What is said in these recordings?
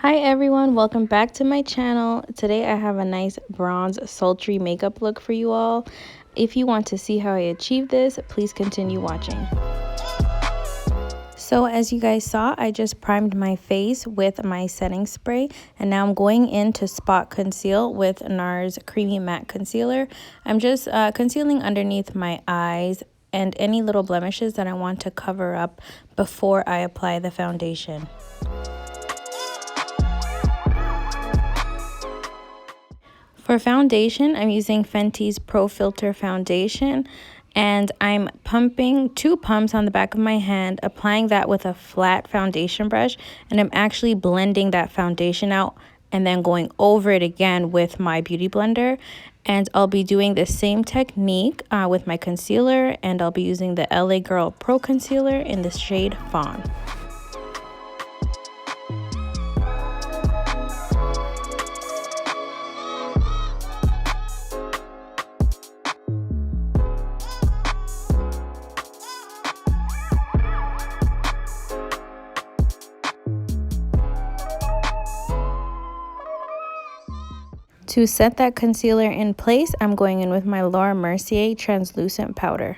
Hi everyone, welcome back to my channel. Today I have a nice bronze sultry makeup look for you all. If you want to see how I achieve this, please continue watching. So as you guys saw, I just primed my face with my setting spray, and now I'm going in to spot conceal with NARS Creamy Matte Concealer. I'm just concealing underneath my eyes and any little blemishes that I want to cover up before I apply the foundation. For foundation, I'm using Fenty's Profilter foundation, and I'm pumping 2 pumps on the back of my hand, applying that with a flat foundation brush, and I'm actually blending that foundation out and then going over it again with my beauty blender. And I'll be doing the same technique with my concealer, and I'll be using the LA Girl Pro Concealer in the shade Fawn. To set that concealer in place, I'm going in with my Laura Mercier translucent powder.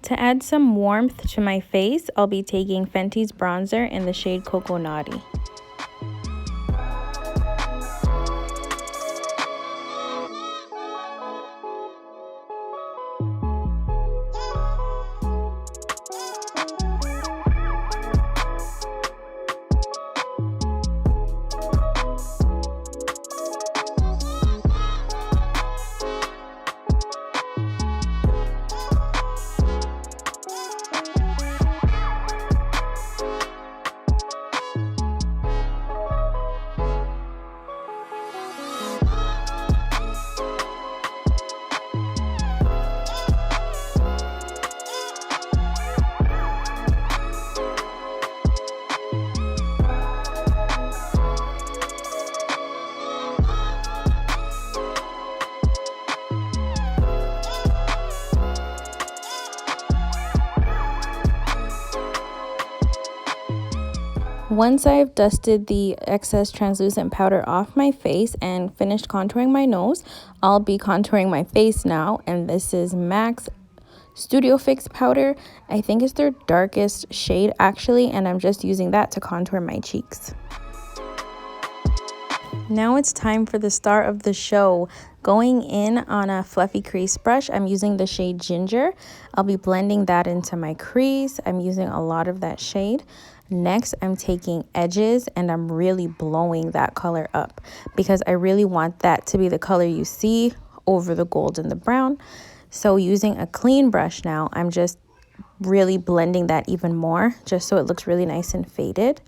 To add some warmth to my face, I'll be taking Fenty's bronzer in the shade Coco Naughty. Once I've dusted the excess translucent powder off my face and finished contouring my nose, I'll be contouring my face now, and this is MAC's Studio Fix powder. I think it's their darkest shade actually, and I'm just using that to contour my cheeks. Now it's time for the star of the show. Going in on a fluffy crease brush, I'm using the shade Ginger. I'll be blending that into my crease. I'm using a lot of that shade. Next, I'm taking edges and I'm really blowing that color up because I really want that to be the color you see over the gold and the brown. So using a clean brush now, I'm just really blending that even more just so it looks really nice and faded.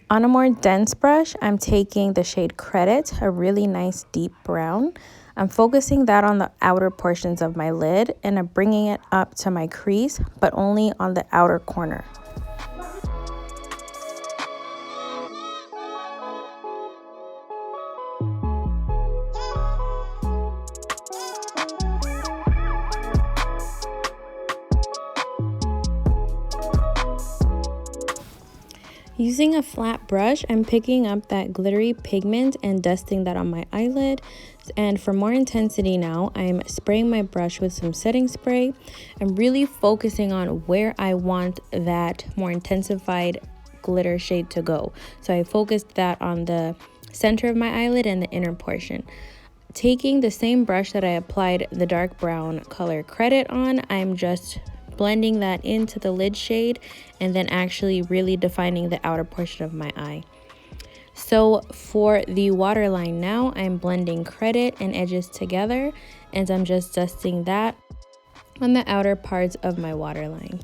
On a more dense brush, I'm taking the shade Credit, a really nice deep brown. I'm focusing that on the outer portions of my lid, and I'm bringing it up to my crease, but only on the outer corner. Using a flat brush, I'm picking up that glittery pigment and dusting that on my eyelid. And for more intensity now, I'm spraying my brush with some setting spray. I'm really focusing on where I want that more intensified glitter shade to go. So I focused that on the center of my eyelid and the inner portion. Taking the same brush that I applied the dark brown color Credit on, I'm just blending that into the lid shade and then actually really defining the outer portion of my eye. So for the waterline now, I'm blending credit and edges together, and I'm just dusting that on the outer parts of my waterline.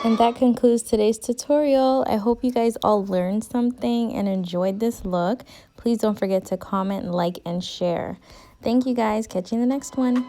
And that concludes today's tutorial. I hope you guys all learned something and enjoyed this look. Please don't forget to comment, like, and share. Thank you guys. Catch you in the next one.